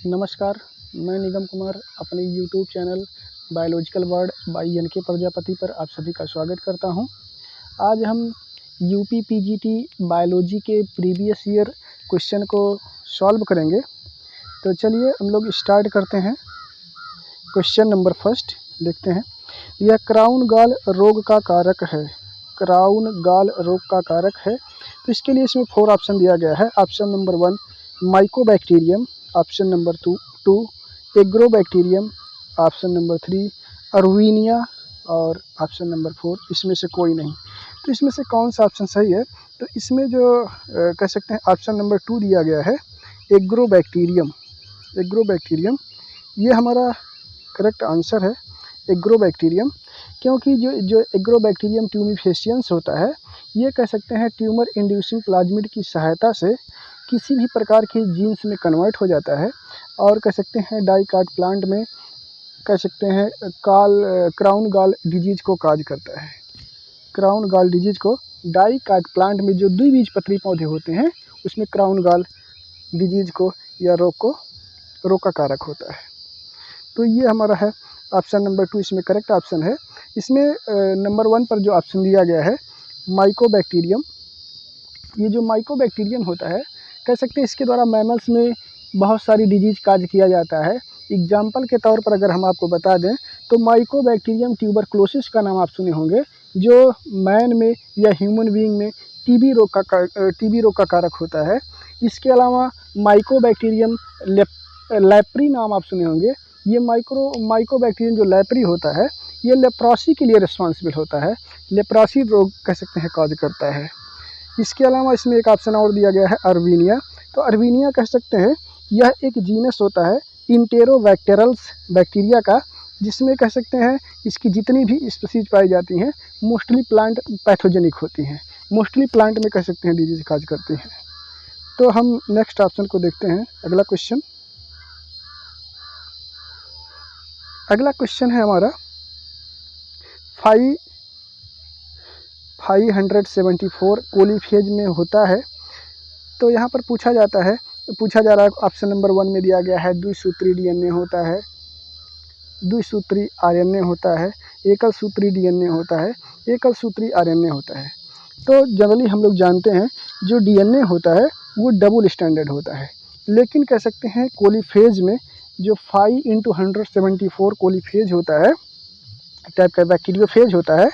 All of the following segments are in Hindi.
नमस्कार, मैं निगम कुमार अपने YouTube channel biological world by N K Prajapati पर आप सभी का स्वागत करता हूं। आज हम यूपी पीजीटी बायोलॉजी के प्रीवियस ईयर क्वेश्चन को सॉल्व करेंगे। तो चलिए हम लोग स्टार्ट करते हैं। क्वेश्चन नंबर फर्स्ट देखते हैं। यह क्राउन गॉल रोग का कारक है। क्राउन गॉल रोग का कारक है, तो इसके लिए इसमें 4 ऑप्शन दिया गया है। Option number 1 Mycobacterium, option number 2 agrobacterium, option number 3 Erwinia और ऑप्शन नंबर 4 इसमें से कोई नहीं। तो इसमें से कौन सा ऑप्शन सही है? तो इसमें जो कह सकते हैं ऑप्शन नंबर 2 दिया गया है एग्रोबैक्टीरियम। एग्रोबैक्टीरियम ये हमारा करेक्ट आंसर है, एग्रोबैक्टीरियम। क्योंकि जो एग्रोबैक्टीरियम ट्यूमिफेसियंस होता है, ये कह सकते हैं ट्यूमर इंड्यूसिंग प्लाज्मिड की सहायता से किसी भी प्रकार के जीन्स में कन्वर्ट हो जाता है और कह सकते हैं डाइकाट प्लांट में कह सकते हैं क्राउन गॉल डिजीज को काज करता है। क्राउन गॉल डिजीज को डाइकाट प्लांट में जो द्विबीजपत्री पौधे होते हैं उसमें क्राउन गॉल डिजीज को या रोग का कारक होता है। तो ये हमारा है ऑप्शन नंबर 2 इसमें करेक्ट ऑप्शन है। इसमें नंबर 1 पर जो ऑप्शन दिया गया है माइकोबैक्टीरियम, ये जो माइकोबैक्टीरियम होता है कह सकते हैं इसके द्वारा मैमल्स में बहुत सारी डिजीज काज किया जाता है। एग्जाम्पल के तौर पर अगर हम आपको बता दें तो माइकोबैक्टीरियम ट्यूबरक्लोसिस का नाम आप सुने होंगे, जो मैन में या ह्यूमन बीइंग में टीबी रोग का कारक होता है। इसके अलावा माइकोबैक्टीरियम लैप्री नाम आप सुने होंगे। ये माइकोबैक्टीरियम जो लैप्री होता है ये लेप्रोसी के लिए रिस्पॉन्सिबल होता है, लेप्रोसी रोग कह सकते हैं काज करता है। इसके अलावा इसमें एक ऑप्शन और दिया गया है अर्वीनिया। तो अर्वीनिया कह सकते हैं यह एक जीनस होता है इंटेरोबैक्टेरल्स बैक्टीरिया का, जिसमें कह सकते हैं इसकी जितनी भी स्पीसीज पाई जाती हैं मोस्टली प्लांट पैथोजेनिक होती हैं, मोस्टली प्लांट में कह सकते हैं डिजीज काज करती हैं। तो हम नेक्स्ट ऑप्शन को देखते हैं। अगला क्वेश्चन है हमारा 574 कोलीफेज में होता है। तो यहाँ पर पूछा जा रहा है ऑप्शन नंबर 1 में दिया गया है द्विसूत्री डीएनए होता है, द्विसूत्री आरएनए होता है, एकल सूत्री डीएनए होता है, एकल सूत्री आरएनए होता है। तो जनरली हम लोग जानते हैं जो डीएनए होता है वो डबल स्टैंडर्ड होता है, लेकिन कह सकते हैं कोलीफेज में जो 5×174 कोलीफेज होता है, टाइप का बैक्टीरियोफेज होता है,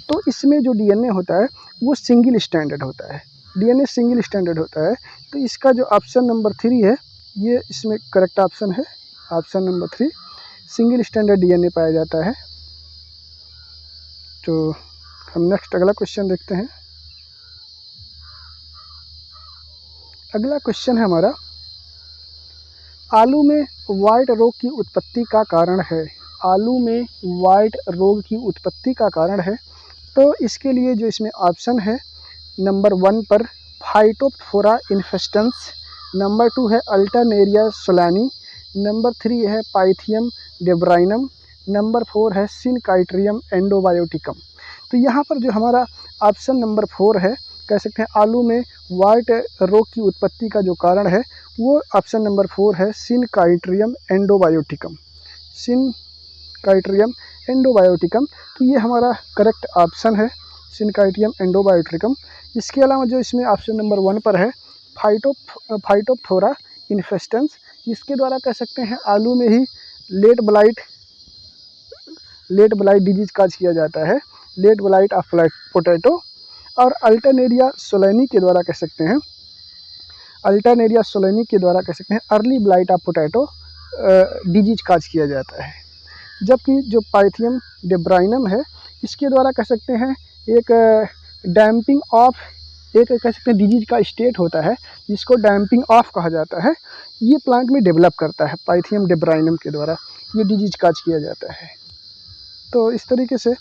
तो इसमें जो डीएनए होता है वो सिंगल स्टैंडर्ड होता है, डीएनए सिंगल स्टैंडर्ड होता है। तो इसका जो ऑप्शन नंबर 3 है ये इसमें करेक्ट ऑप्शन है। Option number 3 single standard DNA पाया जाता है। तो हम नेक्स्ट अगला क्वेश्चन देखते हैं। अगला क्वेश्चन है हमारा आलू में वाइट रोग की उत्पत्ति का कारण है। आलू में वाइट रोग की उत्पत्ति का कारण है। तो इसके लिए जो इसमें ऑप्शन है नंबर 1 पर फाइटोप्थोरा इन्फेस्टेंस, नंबर 2 है अल्टरनेरिया सोलानी, नंबर 3 है पाइथियम डेब्राइनम, नंबर 4 है सिनकाइट्रियम एंडोबायोटिकम। तो यहाँ पर जो हमारा ऑप्शन नंबर 4 है कह सकते हैं आलू में वाइट रोग की उत्पत्ति का जो कारण है वो ऑप्शन नंबर 4 है सिनकाइट्रियम एंडोबायोटिकम, सिनकाइट्रियम एंडोबायोटिकम। तो ये हमारा करेक्ट ऑप्शन है सिनकाइट्रियम एंडोबायोटिकम। इसके अलावा जो इसमें ऑप्शन नंबर 1 पर है फाइटोप्थोरा इन्फेस्टेंस, इसके द्वारा कह सकते हैं आलू में ही लेट ब्लाइट डिजीज काज किया जाता है, लेट ब्लाइट ऑफ पोटैटो। और अल्टरनेरिया सोलानी के द्वारा कह सकते हैं early blight of potato disease cause किया जाता है। जबकि जो पाइथियम डेब्राइनम है इसके द्वारा कह सकते हैं एक डैम्पिंग ऑफ एक कह सकते हैं डिजीज का स्टेट होता है जिसको डैम्पिंग ऑफ कहा जाता है, ये प्लांट में डेवलप करता है। पाइथियम डेब्राइनम के द्वारा ये डिजीज काज किया जाता है। तो इस तरीके से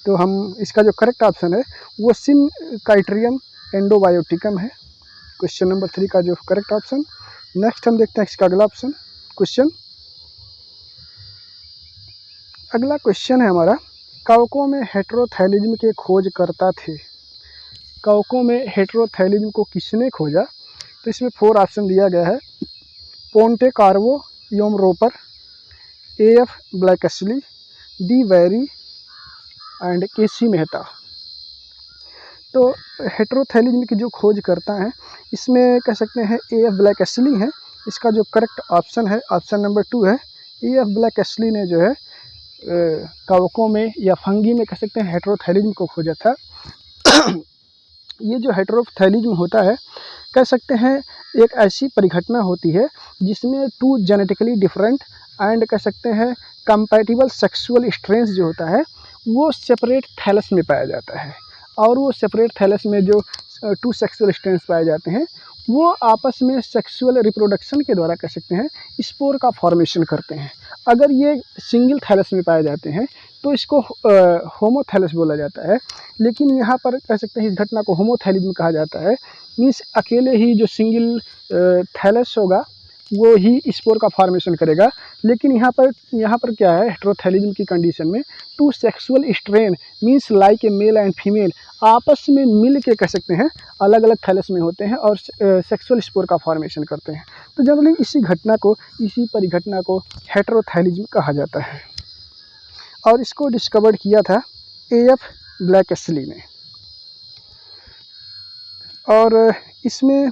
तो हम इसका जो करेक्ट ऑप्शन है वो सिनकाइट्रियम एंडोबायोटिकम है, क्वेश्चन नंबर 3 का जो करेक्ट ऑप्शन। नेक्स्ट हम देखते हैं इसका अगला क्वेश्चन है हमारा कवकों में हेटेरोथैलिज्म के खोजकर्ता थे। कवकों में हेटेरोथैलिज्म को किसने खोजा? तो इसमें 4 ऑप्शन दिया गया है पोंटे कार्वो, योम Roper, AF Blakeslee, de Bary and KC Mehta. तो हेटेरोथैलिज्म की जो खोज करता है इसमें कह सकते हैं AF ब्लैकस्ली है। इसका जो करेक्ट ऑप्शन है ऑप्शन नंबर 2 है। AF ब्लैकस्ली ने जो है कवकों में या फंगी में कह सकते हैं हेटेरोथैलिज्म को खोजा था। ये जो हेटेरोथैलिज्म होता है कह सकते हैं एक ऐसी परिघटना होती है जिसमें 2 जेनेटिकली डिफरेंट एंड कह सकते हैं कंपैटिबल सेक्सुअल स्ट्रेंस जो होता है वो सेपरेट थैलस में पाया जाता है। और वो सेपरेट थैलस में जो 2 सेक्सुअल स्ट्रेंस पाए जाते हैं वो आपस में सेक्सुअल रिप्रोडक्शन के द्वारा कह सकते हैं स्पोर का फॉर्मेशन करते हैं। अगर ये सिंगल थैलस में पाए जाते हैं तो इसको होमोथैलस बोला जाता है। लेकिन यहाँ पर कह सकते हैं इस घटना को होमोथैलिज्म कहा जाता है। मीन्स अकेले ही जो सिंगल थैलस होगा वो ही स्पोर का फॉर्मेशन करेगा। लेकिन यहाँ पर क्या है हेटेरोथैलिज्म की कंडीशन में 2 sexual strain means like a male and female आपस में मिल के कह सकते हैं अलग अलग थैलस में होते हैं और सेक्सुअल स्पोर का फॉर्मेशन करते हैं। तो जनरली इसी परिघटना को हेटेरोथैलिज्म कहा जाता है। और इसको डिस्कवर किया था AF ब्लैकस्ली ने। और इसमें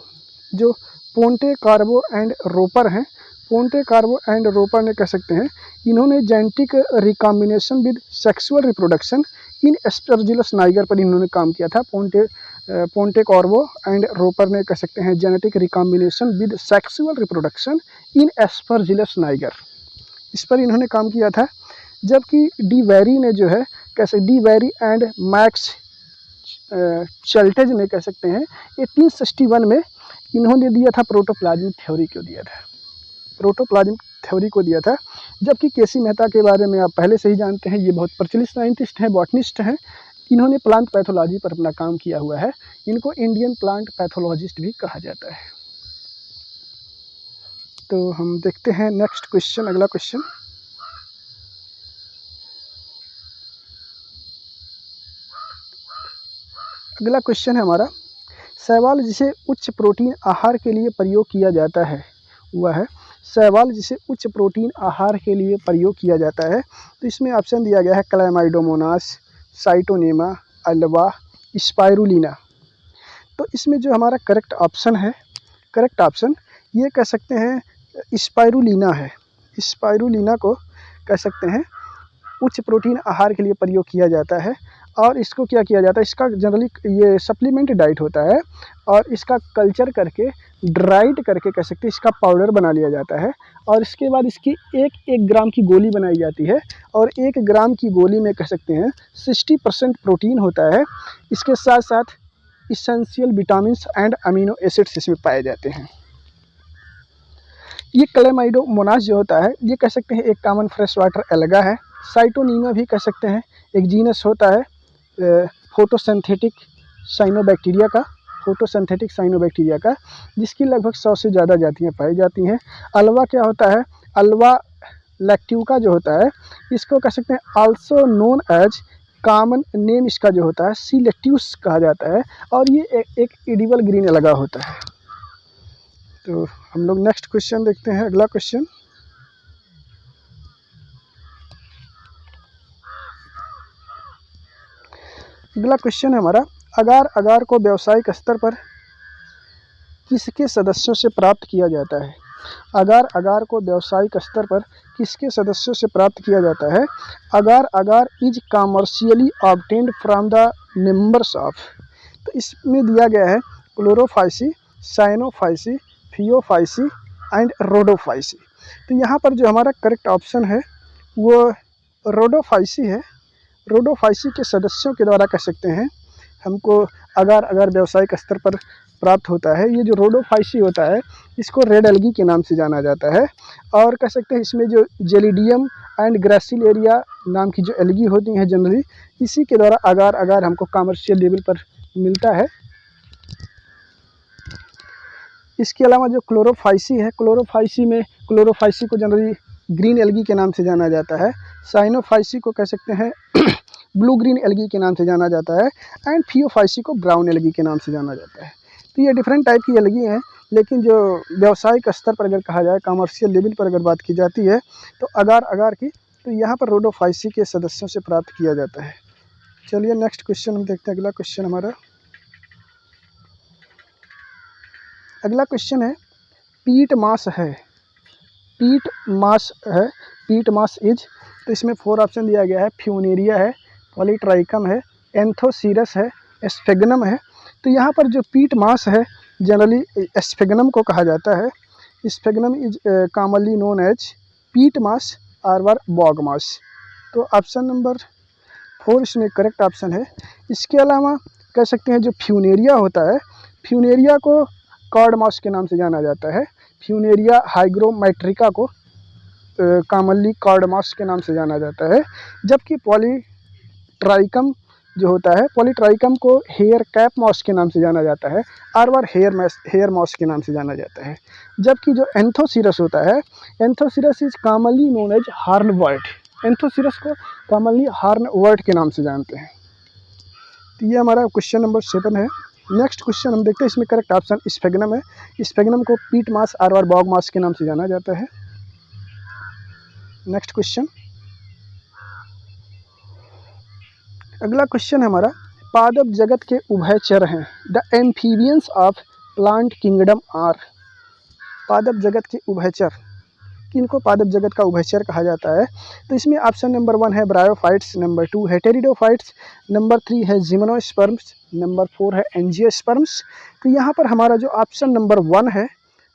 जो पोंटे कार्बो एंड रोपर हैं, पोंटे कार्बो एंड रोपर ने कह सकते हैं इन्होंने genetic recombination with sexual reproduction in Aspergillus Niger पर इन्होंने काम किया था। पोंटे कार्बो एंड रोपर ने कह सकते हैं genetic recombination with sexual reproduction in Aspergillus Niger, इस पर इन्होंने काम किया था। जबकि डी वेरी ने जो है डी वेरी एंड मैक्स चल्टेज ने कह सकते हैं 1861 में इन्होंने दिया था प्रोटोप्लाज्मिक थ्योरी को दिया था, प्रोटोप्लाज्मिक थ्योरी को दिया था। जबकि KC मेहता के बारे में आप पहले से ही जानते हैं, ये बहुत प्रचलित साइंटिस्ट हैं, बॉटनिस्ट हैं। इन्होंने प्लांट पैथोलॉजी पर अपना काम किया हुआ है। इनको इंडियन प्लांट पैथोलॉजिस्ट भी कहा जाता है। तो हम देखते हैं नेक्स्ट क्वेश्चन, अगला क्वेश्चन। अगला क्वेश्चन है हमारा, शैवाल जिसे उच्च प्रोटीन आहार के लिए प्रयोग किया जाता है वह है, शैवाल जिसे उच्च प्रोटीन आहार के लिए प्रयोग किया जाता है। तो इसमें ऑप्शन दिया गया है क्लैमाइडोमोनास, साइटोनेमा, अल्वा, स्पाइरुलिना। तो इसमें जो हमारा करेक्ट ऑप्शन है, करेक्ट ऑप्शन ये कह सकते हैं स्पाइरुलिना है। स्पाइरुलिना को कह सकते हैं उच्च प्रोटीन आहार के लिए प्रयोग किया जाता है। और इसको क्या किया जाता है, इसका जनरली ये सप्लीमेंट डाइट होता है और इसका कल्चर करके ड्राइड करके कह सकते हैं इसका पाउडर बना लिया जाता है। और इसके बाद इसकी एक ग्राम की गोली बनाई जाती है और 1 ग्राम की गोली में कह सकते हैं 60% प्रोटीन होता है। इसके साथ साथ essential vitamins and amino acids इसमें पाए जाते हैं। ये क्लैमाइडोमोनास जो होता है ये कह सकते हैं एक कॉमन फ्रेश वाटर एल्गा है। साइटोनीमा भी कह सकते हैं एक जीनस होता है फोटोसिंथेटिक साइनोबैक्टीरिया का, जिसकी लगभग 100 से ज़्यादा जातियाँ पाई जाती हैं। अल्वा क्या होता है, अल्वा लैक्टिका जो होता है इसको कह सकते हैं also known as, common name इसका जो होता है सी लेट्यूस कहा जाता है। और ये एक एडिबल ग्रीन एल्गा होता है। तो हम लोग नेक्स्ट क्वेश्चन देखते हैं, अगला क्वेश्चन। अगला क्वेश्चन है हमारा, अगार को व्यावसायिक स्तर पर किसके सदस्यों से प्राप्त किया जाता है। अगार को व्यावसायिक स्तर पर किसके सदस्यों से प्राप्त किया जाता है। Agar is commercially obtained from the members of. तो इसमें दिया गया है chlorophyceae, cyanophyceae, phaeophyceae and rhodophyceae. तो यहाँ पर जो हमारा करेक्ट ऑप्शन है वो रोडोफाइसी है। रोडोफाइसी के सदस्यों के द्वारा कह सकते हैं हमको अगार व्यावसायिक स्तर पर प्राप्त होता है। ये जो रोडोफाइसी होता है इसको रेड एल्गी के नाम से जाना जाता है। और कह सकते हैं इसमें जो जेलिडियम एंड ग्रासिलेरिया नाम की जो एल्गी होती हैं जनरली, इसी के द्वारा अगार हमको कमर्शियल लेवल पर मिलता है। इसके अलावा जो क्लोरोफाइसी है, क्लोरोफाइसी को जनरली ग्रीन एल्गी के नाम से जाना जाता है। साइनोफाइसी को कह सकते हैं ब्लू ग्रीन एल्गी के नाम से जाना जाता है एंड फियोफाइसी को ब्राउन एल्गी के नाम से जाना जाता है। तो ये डिफरेंट टाइप की अलग ही हैं, लेकिन जो व्यावसायिक स्तर पर अगर कहा जाए, कमर्शियल लेवल पर अगर बात की जाती है तो अगार अगार की, तो यहाँ पर रोडोफाइसी के सदस्यों से प्राप्त किया जाता है। चलिए नेक्स्ट क्वेश्चन हम देखते हैं। अगला क्वेश्चन है पीट मास है। पीट मास है, पीट मास इज, तो इसमें 4 ऑप्शन दिया गया है। फ्यूनेरिया है, पॉलीट्राइकम है, एंथोसीरस है, स्फेगनम है। तो यहाँ पर जो पीट मास है जनरली स्फेगनम को कहा जाता है। Sphagnum is commonly known as peat moss और बॉग मास। तो ऑप्शन नंबर 4 इसमें करेक्ट ऑप्शन है। इसके अलावा कह सकते हैं जो फ्यूनेरिया होता है, फ्यूनेरिया को कॉर्ड मास के नाम से जाना जाता है। फ्यूनेरिया हाइग्रोमेट्रिका को कॉमनली कॉर्ड मास के नाम से जाना जाता है। जबकि पॉलीट्राइकम जो होता है, पॉलीट्राइकम को हेयर कैप मॉस के नाम से जाना जाता है और हेयर मॉस के नाम से जाना जाता है। जबकि जो एंथोसीरस होता है, anthoceros is commonly known as hornwort. Anthoceros को कॉमनली हॉर्नवर्ट के नाम से जानते हैं। तो ये हमारा क्वेश्चन नंबर 7 है। नेक्स्ट क्वेश्चन हम देखते हैं। इसमें करेक्ट ऑप्शन स्फेगनम है। स्फेगनम को पीट मास और बॉग मास के नाम से जाना जाता है। नेक्स्ट क्वेश्चन, अगला क्वेश्चन हमारा पादप जगत के उभयचर हैं। The amphibians of plant kingdom are. पादप जगत के उभयचर, किनको पादप जगत का उभयचर कहा जाता है? तो इसमें ऑप्शन नंबर 1 है ब्रायोफाइट्स, नंबर 2 है टेरिडोफाइट्स, नंबर 3 है जिम्नोस्पर्म्स, नंबर 4 है एंजियोस्पर्म्स। तो यहाँ पर हमारा जो ऑप्शन नंबर 1 है,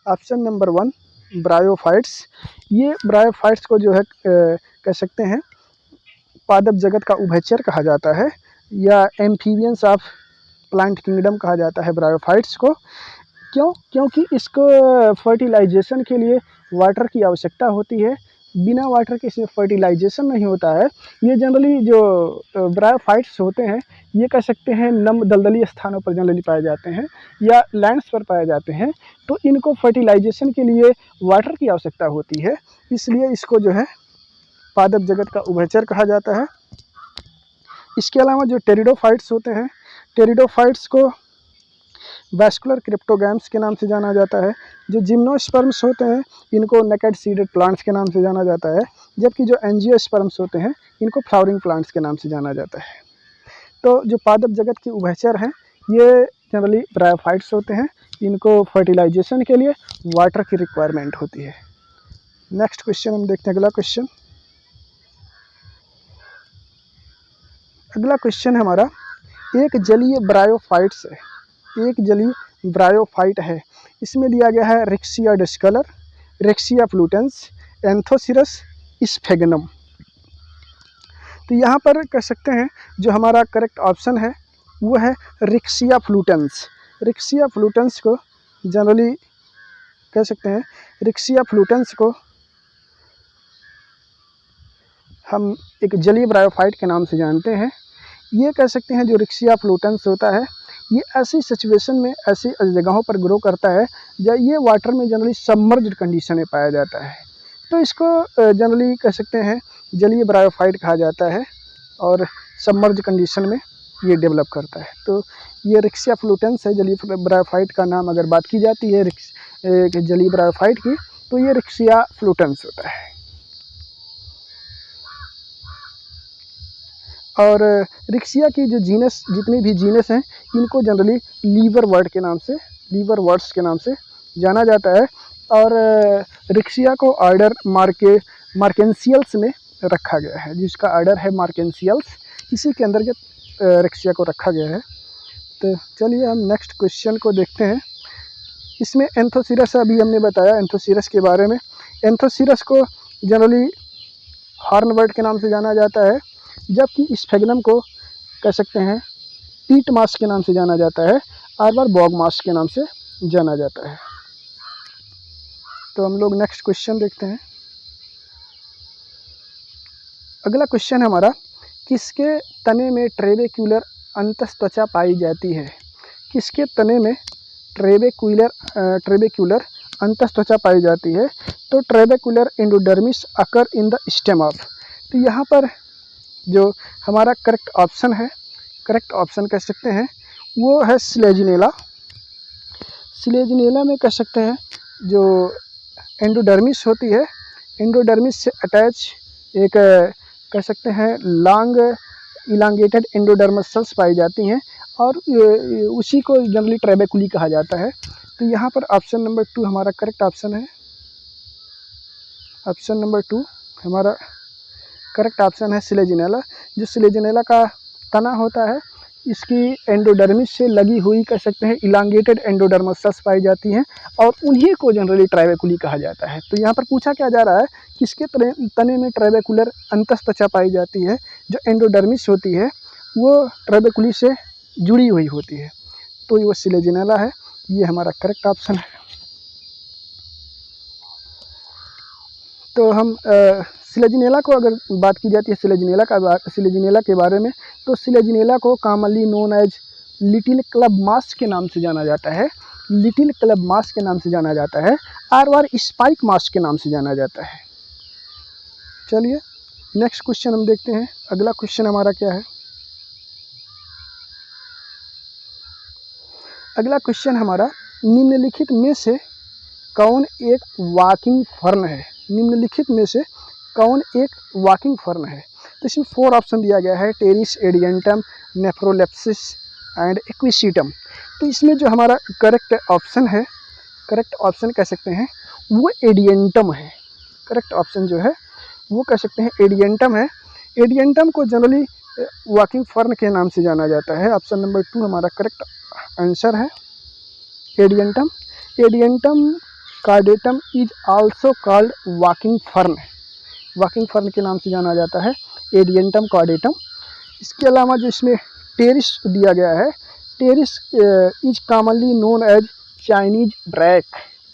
ऑप्शन नंबर 1 ब्रायोफाइट्स, ये ब्रायोफाइट्स को जो है कह सकते हैं पादप जगत का उभयचर कहा जाता है, या एम्फीबियंस ऑफ प्लांट किंगडम कहा जाता है ब्रायोफाइट्स को। क्यों? क्योंकि इसको फर्टिलाइजेशन के लिए वाटर की आवश्यकता होती है। बिना वाटर के इसमें फर्टिलाइजेशन नहीं होता है। ये जनरली जो ब्रायोफाइट्स होते हैं, ये कह सकते हैं नम दलदली स्थानों पर जनरली पाए जाते हैं या लैंड्स पर पाए जाते हैं। तो इनको फर्टिलाइजेशन के लिए वाटर की आवश्यकता होती है, इसलिए इसको जो है पादप जगत का उभयचर कहा जाता है। इसके अलावा जो टेरिडोफाइट्स होते हैं, टेरिडोफाइट्स को वैस्कुलर क्रिप्टोगैम्स के नाम से जाना जाता है। जो जिम्नोस्पर्म्स होते हैं, इनको नेकेड सीडेड प्लांट्स के नाम से जाना जाता है। जबकि जो एंजियोस्पर्म्स होते हैं, इनको फ्लावरिंग प्लांट्स के नाम से जाना जाता है। तो जो पादप जगत के उभयचर हैं, ये जनरली ब्रायोफाइट्स होते हैं। इनको फर्टिलाइजेशन के लिए वाटर की रिक्वायरमेंट होती है। नेक्स्ट क्वेश्चन हम देखते हैं। अगला क्वेश्चन हमारा एक जलीय ब्रायोफाइट्स है। एक जलीय ब्रायोफाइट है। इसमें दिया गया है रिक्सिया डिस्कलर, रिक्सिया फ्लूटेंस, एंथोसिरस, स्फेगनम। तो यहाँ पर कह सकते हैं जो हमारा करेक्ट ऑप्शन है वो है रिक्सिया फ्लूटेंस। रिक्सिया फ्लूटेंस को जनरली कह सकते हैं, रिक्सिया फ्लूटेंस को हम एक जलीय ब्रायोफाइट के नाम से जानते हैं। ये कह सकते हैं जो रिक्सिया फ्लूटेंस होता है, ये ऐसी सिचुएशन में, ऐसी जगहों पर ग्रो करता है जब ये वाटर में जनरली सबमर्ज्ड कंडीशन में पाया जाता है। तो इसको जनरली कह सकते हैं जलीय ब्रायोफाइट कहा जाता है और सबमर्ज कंडीशन में ये डेवलप करता है। तो ये रिक्सिया फ्लूटेंस है। जलीय ब्रायोफाइट का नाम अगर बात की जाती है जलीय ब्रायोफाइट की, तो ये रिक्सिया फ्लूटेंस होता है। और रिक्सिया की जो जीनस, जितनी भी जीनस हैं, इनको जनरली लीवरवर्ट के नाम से जाना जाता है। और रिक्सिया को ऑर्डर मार्केंसियल्स में रखा गया है, जिसका ऑर्डर है मार्केंसियल्स, इसी के अंतर्गत रिक्सिया को रखा गया है। तो चलिए हम नेक्स्ट क्वेश्चन को देखते हैं। इसमें एंथोसिरस, अभी हमने बताया एंथोसिरस के बारे में। एंथोसिरस को जनरली हॉर्नवर्ट के नाम से जाना जाता है, जबकि स्फेगनम को कह सकते हैं पीट मास के नाम से जाना जाता है और बॉग मास के नाम से जाना जाता है। तो हम लोग नेक्स्ट क्वेश्चन देखते हैं। अगला क्वेश्चन हमारा, किसके तने में ट्रेबेक्युलर अंतस्त्वचा पाई जाती है? किसके तने में ट्रेबेक्युलर अंतस्त्वचा पाई जाती है? तो trabecular endodermis occur in the stem of. तो यहाँ पर जो हमारा करेक्ट ऑप्शन है, करेक्ट ऑप्शन कह सकते हैं, वो है स्लेजिनेला। सिलेजिनेला में कह सकते हैं जो एंडोडर्मिस होती है, एंडोडर्मिस से अटैच एक कह सकते हैं लॉन्ग इलांगेटेड एंडोडर्मस सेल्स पाई जाती हैं और उसी को जनरली ट्रेबेकुली कहा जाता है। तो यहाँ पर ऑप्शन नंबर 2 हमारा करेक्ट ऑप्शन है। ऑप्शन नंबर 2 हमारा करेक्ट ऑप्शन है सिलेजिनेला। जो सिलेजिनेला का तना होता है, इसकी एंडोडर्मिस से लगी हुई कह सकते हैं इलांगेटेड एंडोडर्मस सेल्स पाई जाती हैं और उन्हीं को जनरली ट्राइबेकुली कहा जाता है। तो यहाँ पर पूछा क्या जा रहा है, किसके तने में ट्राइबेकुलर अंतस्त्वचा पाई जाती है। जो एंडोडर्मिस होती है वो ट्राइबेकुली से जुड़ी हुई होती है, तो वो सिलेजिनेला है। ये हमारा करेक्ट ऑप्शन है। तो हम सिलेजिनेला को अगर बात की जाती है सिलेजिनेला के बारे में, तो सिलेजिनेला को commonly known as little club moss के नाम से जाना जाता है। लिटिल क्लब मास के नाम से जाना जाता है और स्पाइक मास के नाम से जाना जाता है। चलिए नेक्स्ट क्वेश्चन हम देखते हैं। अगला क्वेश्चन हमारा क्या है। अगला क्वेश्चन हमारा, निम्नलिखित में से कौन एक वॉकिंग फर्न है। निम्नलिखित में से कौन एक वॉकिंग फर्न है। तो इसमें 4 ऑप्शन दिया गया है, टेरिस, एडियंटम, नेफ्रोलेप्सिस एंड एक्विसिटम। तो इसमें जो हमारा करेक्ट ऑप्शन है, करेक्ट ऑप्शन कह सकते हैं वो एडियंटम है। करेक्ट ऑप्शन जो है वो कह सकते हैं एडियंटम है। एडियंटम को जनरली वॉकिंग फर्न के नाम से जाना जाता है। ऑप्शन नंबर 2 हमारा करेक्ट आंसर है adiantum. Adiantum caudatum is also called walking fern. Walking fern के नाम से जाना जाता है एडियंटम कार्डेटम। इसके अलावा जो इसमें टेरिस दिया गया है, pteris is commonly known as Chinese brake.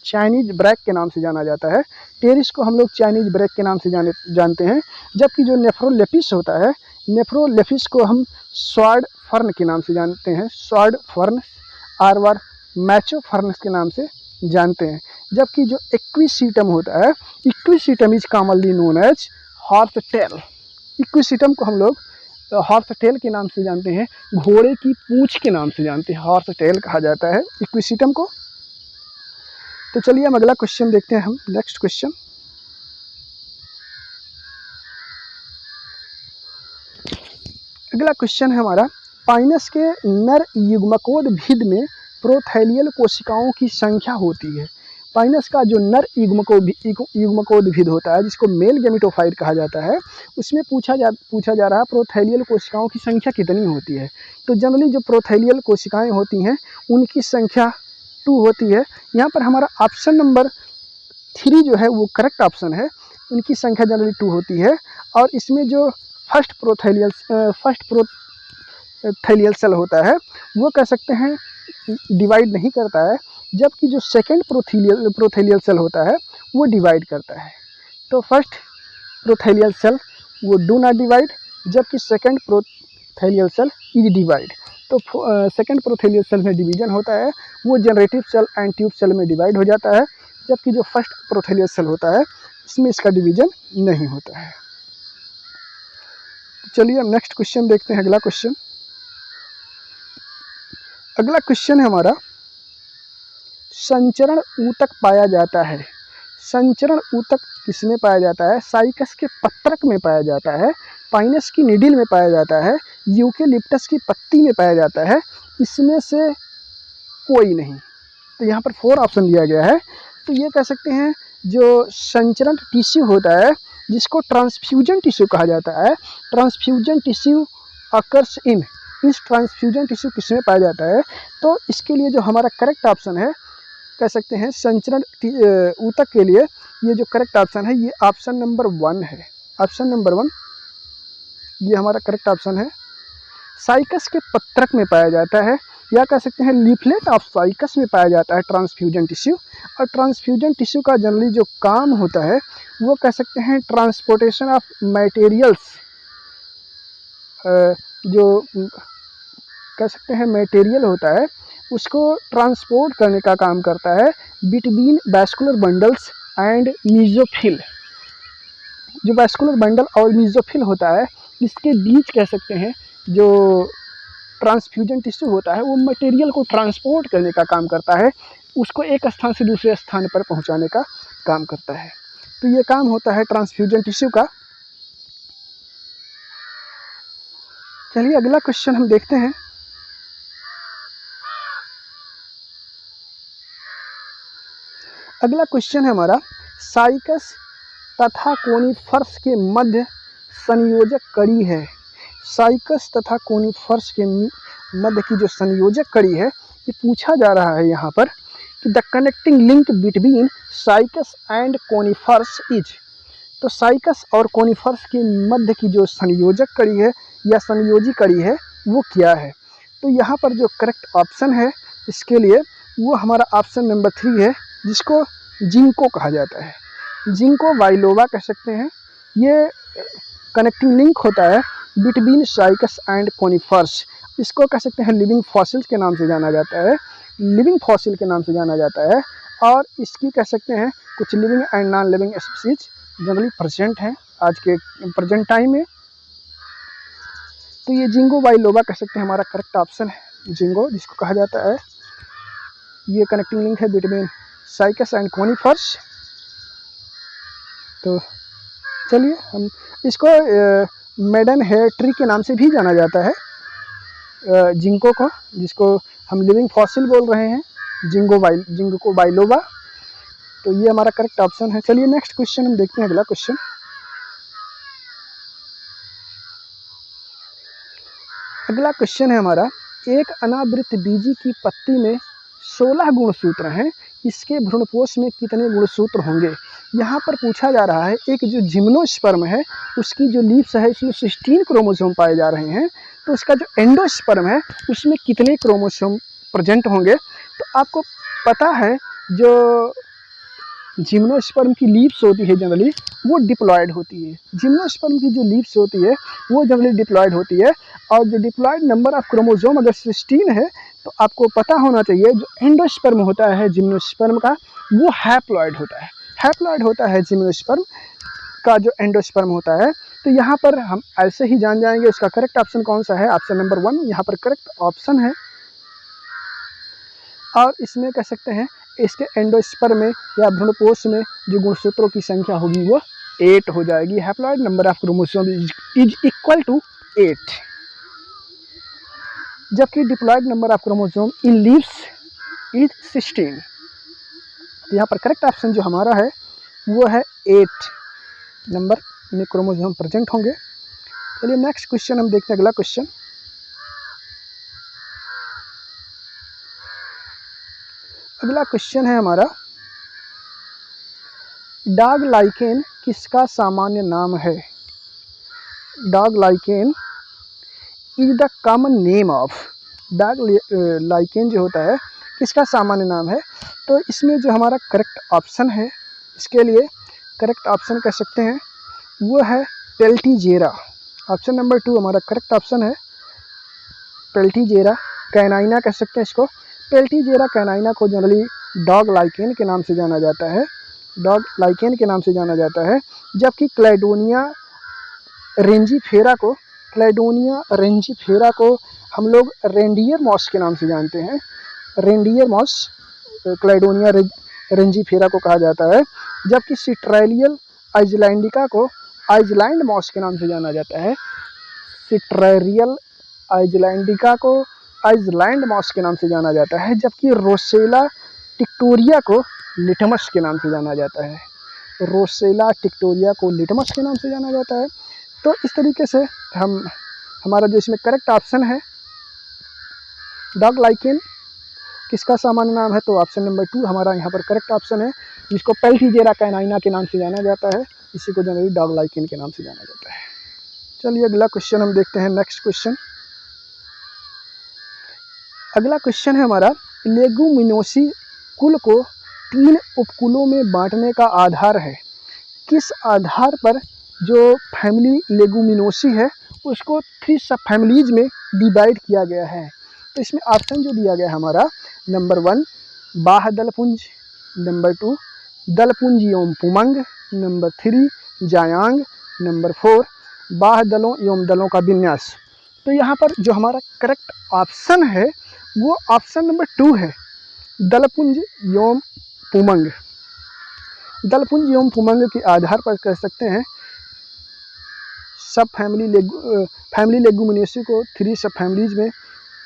Chinese brake के नाम से जाना जाता है। टेरिस को हम लोग चाइनीज ब्रैक के नाम से जानते हैं। जबकि जो नेफ्रोलेपिस होता है, नेफ्रोलेपिस को हम स्वॉर्ड फर्न के नाम से जानते हैं। स्वॉर्ड फर्न और मैचो फर्न के नाम से जानते हैं। जबकि जो एक्विसिटम होता है, equisetum is commonly known as horsetail. Equisetum को हम लोग हॉर्स टेल के नाम से जानते हैं, घोड़े की पूंछ के नाम से जानते हैं। हॉर्स टेल कहा जाता है इक्विसिटम को। तो चलिए हम अगला क्वेश्चन देखते हैं। हम नेक्स्ट क्वेश्चन, अगला क्वेश्चन है हमारा, पाइनस के नर युग्मकोद्भिद में प्रोथैलियल कोशिकाओं की संख्या होती है। पाइनस का जो नर युग्मकोद्भिद होता है, जिसको मेल गैमेटोफाइट कहा जाता है, उसमें पूछा जा रहा है प्रोथैलियल कोशिकाओं की संख्या कितनी होती है। तो जनरली जो प्रोथैलियल कोशिकाएं होती हैं उनकी संख्या 2 होती है। यहाँ पर हमारा ऑप्शन नंबर 3 जो है वो करेक्ट ऑप्शन है। उनकी संख्या जनरली 2 होती है। और इसमें जो फर्स्ट प्रोथैलियल सेल होता है वो कह सकते हैं डिवाइड नहीं करता है, जबकि जो सेकंड प्रोथैलियल सेल होता है वो डिवाइड करता है। तो फर्स्ट प्रोथैलियल सेल वो डू नॉट डिवाइड, जबकि second prothallial cell is divide. तो सेकंड प्रोथैलियल सेल में डिवीजन होता है, वो generative cell and tube cell में डिवाइड हो जाता है। जबकि जो फर्स्ट प्रोथैलियल सेल होता है उसमें इसका डिवीजन नहीं होता है। चलिए हम नेक्स्ट क्वेश्चन देखते हैं। अगला क्वेश्चन है हमारा, संचरण ऊतक पाया जाता है। संचरण ऊतक किसमें पाया जाता है। साइकस के पत्रक में पाया जाता है, पाइनस की निडिल में पाया जाता है, यूकेलिप्टस की पत्ती में पाया जाता है, इसमें से कोई नहीं। तो यहाँ पर 4 ऑप्शन दिया गया है। तो ये कह सकते हैं जो संचरण टिश्यू होता है, जिसको ट्रांसफ्यूजन टिश्यू कहा जाता है, ट्रांसफ्यूजन टिश्यू अकर्स इन, इस ट्रांसफ्यूजन टिश्यू किसमें पाया जाता है। तो इसके लिए जो हमारा करेक्ट ऑप्शन है, कह सकते हैं संचरण ऊतक के लिए ये जो करेक्ट ऑप्शन है ये ऑप्शन नंबर 1 है। ऑप्शन नंबर 1 ये हमारा करेक्ट ऑप्शन है। साइकस के पत्रक में पाया जाता है, या कह सकते हैं लीफलेट ऑफ साइकस में पाया जाता है ट्रांसफ्यूजन टिश्यू। और ट्रांसफ्यूजन टिश्यू का जनरली जो काम होता है वो कह सकते हैं ट्रांसपोर्टेशन ऑफ मटेरियल्स, जो कह सकते हैं मटेरियल होता है उसको ट्रांसपोर्ट करने का काम करता है between vascular bundles and mesophyll. जो वैस्कुलर बंडल और मीजोफिल होता है, इसके बीच कह सकते हैं जो ट्रांसफ्यूजन टिश्यू होता है वो मटेरियल को ट्रांसपोर्ट करने का काम करता है उसको एक स्थान से दूसरे स्थान पर पहुंचाने का काम करता है। तो ये काम होता है ट्रांसफ्यूजन टिश्यू का। चलिए अगला क्वेश्चन हम देखते हैं। अगला क्वेश्चन है हमारा, साइकस तथा कोनिफर्स के मध्य संयोजक कड़ी है। साइकस तथा कोनिफर्स के मध्य की जो संयोजक कड़ी है, ये पूछा जा रहा है यहाँ पर कि the connecting link between cycas and conifers is. तो साइकस और कोनिफर्स के मध्य की जो संयोजक कड़ी है या संयोजी कड़ी है वो क्या है। तो यहाँ पर जो करेक्ट ऑप्शन है इसके लिए वो हमारा ऑप्शन नंबर 3 है, जिसको जिंको कहा जाता है। जिंको बाइलोबा कह सकते हैं। ये कनेक्टिंग लिंक होता है बिटवीन साइकस एंड कोनिफर्स। इसको कह सकते हैं लिविंग फॉसिल्स के नाम से जाना जाता है, लिविंग फॉसिल के नाम से जाना जाता है। और इसकी कह सकते हैं कुछ living and non living species generally present हैं आज के प्रेजेंट टाइम में। तो ये जिंगो बाइलोबा कह सकते हैं हमारा करेक्ट ऑप्शन है, जिंगो जिसको कहा जाता है। ये कनेक्टिंग लिंक है बिटवीन साइकस एंड कोनिफर्स। तो चलिए हम इसको मेडन हेयर ट्री के नाम से भी जाना जाता है, जिंको को, जिसको हम लिविंग फॉसिल बोल रहे हैं, जिंको बाइलोबा। तो ये हमारा करेक्ट ऑप्शन है। चलिए नेक्स्ट क्वेश्चन हम देखते हैं। अगला क्वेश्चन, अगला क्वेश्चन है हमारा, एक अनावृत बीजी की पत्ती में 16 गुणसूत्र हैं, इसके भ्रूणपोष में कितने गुणसूत्र होंगे। यहाँ पर पूछा जा रहा है एक जो जिम्नोस्पर्म है उसकी जो लीव्स है इसमें 16 क्रोमोसोम पाए जा रहे हैं, तो उसका जो एंडोस्पर्म है उसमें कितने क्रोमोसोम प्रेजेंट होंगे। तो आपको पता है जो जिम्नोस्पर्म की लीव्स होती है जनरली वो डिप्लॉयड होती है। जिम्नोस्पर्म की जो लीव्स होती है वो जनरली डिप्लॉयड होती है। और जो डिप्लॉयड नंबर ऑफ क्रोमोसोम अगर 16 है तो आपको पता होना चाहिए जो एंडोस्पर्म होता है जिम्नोस्पर्म का वो हैप्लॉयड होता है। हैप्लॉयड होता है जिम्नोस्पर्म का जो एंडोस्पर्म होता है। तो यहाँ पर हम ऐसे ही जान जाएंगे इसका करेक्ट ऑप्शन कौन सा है। ऑप्शन नंबर 1 यहाँ पर करेक्ट ऑप्शन है। और इसमें कह सकते हैं इसके एंडोस्पर्म में या भ्रूणपोष में जो गुणसूत्रों की संख्या होगी वो 8 हो जाएगी। Haploid number of chromosome is equal to 8, जबकि diploid number of chromosome in leaves is 16। तो यहाँ पर करेक्ट ऑप्शन जो हमारा है वो है 8 नंबर में क्रोमोसोम प्रेजेंट होंगे। चलिए नेक्स्ट क्वेश्चन हम देखते हैं। अगला क्वेश्चन, अगला क्वेश्चन है हमारा, डॉग लाइकेन किसका सामान्य नाम है। Dog lichen is the common name of. Dog lichen जो होता है किसका सामान्य नाम है। तो इसमें जो हमारा करेक्ट ऑप्शन है इसके लिए करेक्ट ऑप्शन कह सकते हैं वो है पेल्टीजेरा। ऑप्शन नंबर 2 हमारा करेक्ट ऑप्शन है, पेल्टीजेरा कैनाइना कह सकते हैं इसको। पेल्टीजेरा कैनाइना को जनरली डॉग लाइकेन के नाम से जाना जाता है, डॉग लाइकेन के नाम से जाना जाता है। जबकि क्लाइडोनिया रेंजीफेरा को हम लोग रेंडियर मॉस के नाम से जानते हैं। रेंडियर मॉस क्लाइडोनिया रेंजीफेरा को कहा जाता है। जबकि सिट्रेलियल आइजलैंडिका को आइजलैंड मॉस के नाम से जाना जाता है। सिट्रेरियल आइजलैंडिका को आइजलैंड मॉस के नाम से जाना जाता है। जबकि रोसेला टिक्टोरिया को लिटमस के नाम से जाना जाता है। रोसेला टिक्टोरिया को लिटमस के नाम से जाना जाता है। तो इस तरीके से हमारा जो इसमें करेक्ट ऑप्शन है डॉग लाइकेन किसका सामान्य नाम है, तो ऑप्शन नंबर 2 हमारा यहाँ पर करेक्ट ऑप्शन है, जिसको पेल्टीजेरा कैनाइना के नाम से जाना जाता है। इसी को जनरली डॉग लाइकेन के नाम से जाना जाता है। चलिए अगला क्वेश्चन हम देखते हैं। नेक्स्ट क्वेश्चन, अगला क्वेश्चन है हमारा, लेगुमिनोसी कुल को 3 उपकुलों में बांटने का आधार है। किस आधार पर जो फैमिली लेगुमिनोसी है उसको 3 सब फैमिलीज में डिवाइड किया गया है। तो इसमें ऑप्शन जो दिया गया है हमारा, नंबर 1 बाह दलपुंज, नंबर 2 दलपुंज एवं पुमंग, नंबर 3 जायांग, नंबर 4 बाह दलों एवं दलों का विन्यास। तो यहाँ पर जो हमारा करेक्ट ऑप्शन है वो ऑप्शन नंबर 2 है, दलपुंज एवं पुमंग। दलपुंज एवं पुमंग के आधार पर कह सकते हैं सब फैमिली लेगुमिनेसी को 3 सब फैमिलीज में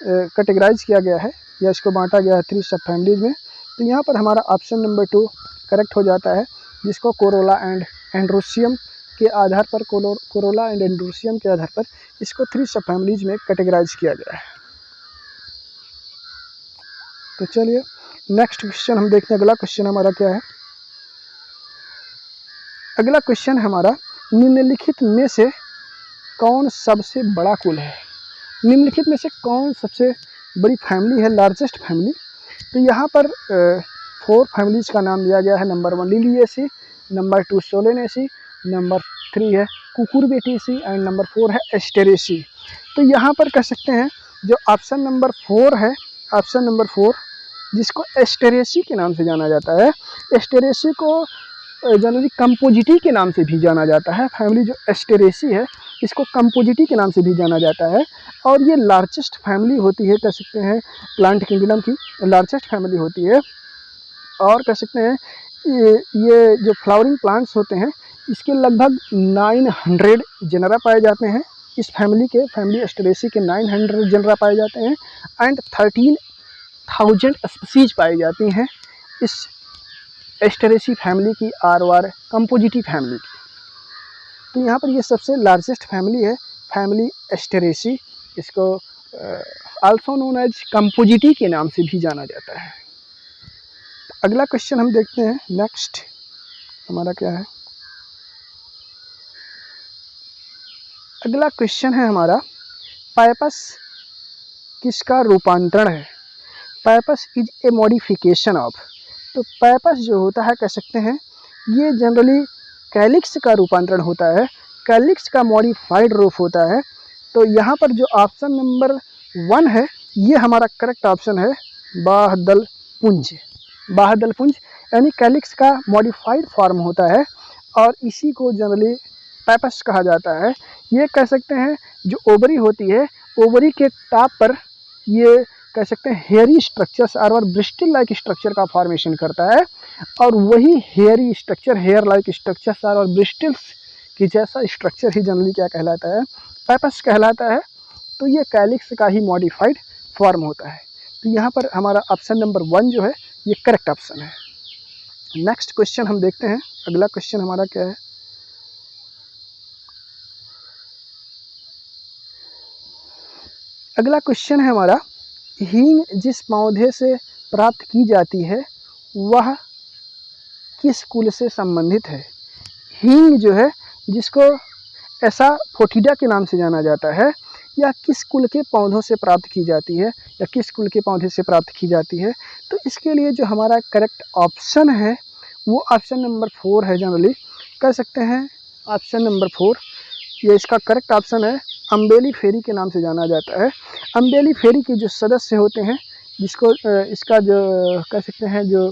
कैटेगराइज किया गया है या इसको बांटा गया है 3 सब फैमिलीज में। तो यहाँ पर हमारा ऑप्शन नंबर 2 करेक्ट हो जाता है, जिसको कोरोला एंड एंड्रोसियम के आधार पर कोरोला एंड एंड्रोसियम के आधार पर इसको 3 सब फैमिलीज में कैटेगराइज किया गया है। तो चलिए नेक्स्ट क्वेश्चन हम देखते हैं। अगला क्वेश्चन हमारा क्या है? अगला क्वेश्चन हमारा निम्नलिखित में से कौन सबसे बड़ा कुल है? निम्नलिखित में से कौन सबसे बड़ी फैमिली है, लार्जेस्ट फैमिली? तो यहाँ पर 4 फैमिलीज का नाम दिया गया है। Number 1 Liliaceae, number 2 Solanaceae, number 3 है कुकुरबिटेसी एंड नंबर 4 है एस्टेरेसी। तो यहाँ पर कह सकते हैं जो ऑप्शन नंबर 4 है, ऑप्शन नंबर 4 जिसको एस्टेरेसी के नाम से जाना जाता है, एस्टेरेसी को जनरली कंपोजिटी के नाम से भी जाना जाता है। फैमिली जो एस्टेरेसी है इसको कंपोजिटी के नाम से भी जाना जाता है और ये लार्जेस्ट फैमिली होती है, कह सकते हैं प्लांट किंगडम की लार्जेस्ट फैमिली होती है। और कह सकते हैं ये जो फ्लावरिंग प्लांट्स होते हैं इसके लगभग 900 जेनरा पाए जाते हैं। इस फैमिली एस्टेरेसी के 900 जेनरा पाए जाते हैं एंड 13,000 स्पीसीज पाई जाती हैं इस एस्टेरेसी फैमिली की आर कंपोजिटी फैमिली की। तो यहाँ पर ये सबसे लार्जेस्ट फैमिली है, फैमिली एस्टेरेसी। इसको आल्सो नोन एज कंपोजिटी के नाम से भी जाना जाता है। अगला क्वेश्चन हम देखते हैं। नेक्स्ट हमारा क्या है? अगला क्वेश्चन है हमारा पाइपस किसका रूपांतरण है? पाइपस इज ए मॉडिफिकेशन ऑफ। तो पाइपस जो होता है कह सकते हैं ये जनरली कैलिक्स का रूपांतरण होता है, कैलिक्स का मॉडिफाइड रूप होता है। तो यहाँ पर जो ऑप्शन नंबर 1 है ये हमारा करेक्ट ऑप्शन है, बाह्यदलपुंज। बाह्यदलपुंज यानी कैलिक्स का मॉडिफाइड फॉर्म होता है और इसी को जनरली पाइपस कहा जाता है। ये कह सकते हैं जो ओवरी होती है, ओवरी के टॉप पर ये कह सकते हैं हेयरी स्ट्रक्चर्स और ब्रिस्टल लाइक स्ट्रक्चर का फॉर्मेशन करता है और वही hairy structure, hair like structures और ब्रिस्टल्स की जैसा स्ट्रक्चर ही जनरली क्या कहलाता है? पाइपस कहलाता है। तो ये कैलिक्स का ही मॉडिफाइड फॉर्म होता है। तो यहाँ पर हमारा ऑप्शन नंबर 1 जो है ये करेक्ट ऑप्शन है। नेक्स्ट क्वेश्चन हम देखते हैं। अगला क्वेश्चन हमारा क्या है? अगला क्वेश्चन है हमारा हींग जिस पौधे से प्राप्त की जाती है वह किस कुल से संबंधित है? हींग जो है जिसको एसाफोटिडा के नाम से जाना जाता है, या किस कुल के पौधों से प्राप्त की जाती है या किस कुल के पौधे से प्राप्त की जाती है? तो इसके लिए जो हमारा करेक्ट ऑप्शन है वो ऑप्शन नंबर 4 है। जनरली कह सकते हैं ऑप्शन नंबर 4 ये इसका करेक्ट ऑप्शन है। अम्बेली फेरी के नाम से जाना जाता है। अम्बेली फेरी के जो सदस्य होते हैं जिसको इसका जो कह सकते हैं जो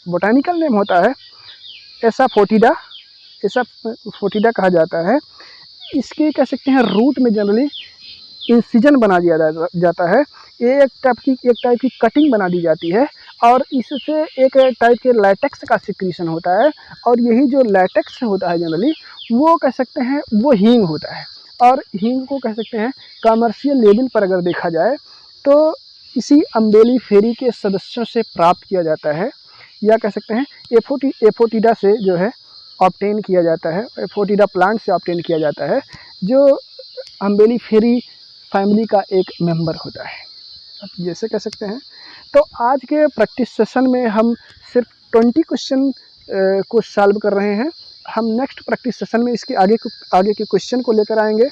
बोटानिकल नेम होता है एसाफोटिडा कहा जाता है। इसके कह सकते हैं रूट में जनरली इंसिजन बना दिया जाता है, एक टाइप की कटिंग बना दी जाती है और इससे एक टाइप के लैटेक्स का सिक्रीशन होता है और यही जो लैटेक्स होता है जनरली वो कह सकते हैं वो हींग होता है। और हींग को कह सकते हैं कमर्शियल लेवल पर अगर देखा जाए तो इसी अम्बेली फेरी के सदस्यों से प्राप्त किया जाता है, या कह सकते हैं एफोटिडा से जो है ऑब्टेन किया जाता है, एफोटिडा प्लांट से ऑब्टेन किया जाता है जो अम्बेली फेरी फैमिली का एक मेंबर होता है। अब जैसे कह सकते हैं तो आज के प्रैक्टिस सेशन में हम सिर्फ 20 क्वेश्चन को सॉल्व कर रहे हैं। हम नेक्स्ट प्रैक्टिस सेशन में इसके आगे के क्वेश्चन को लेकर आएंगे।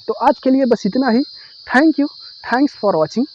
तो आज के लिए बस इतना ही। Thank you, thanks for watching.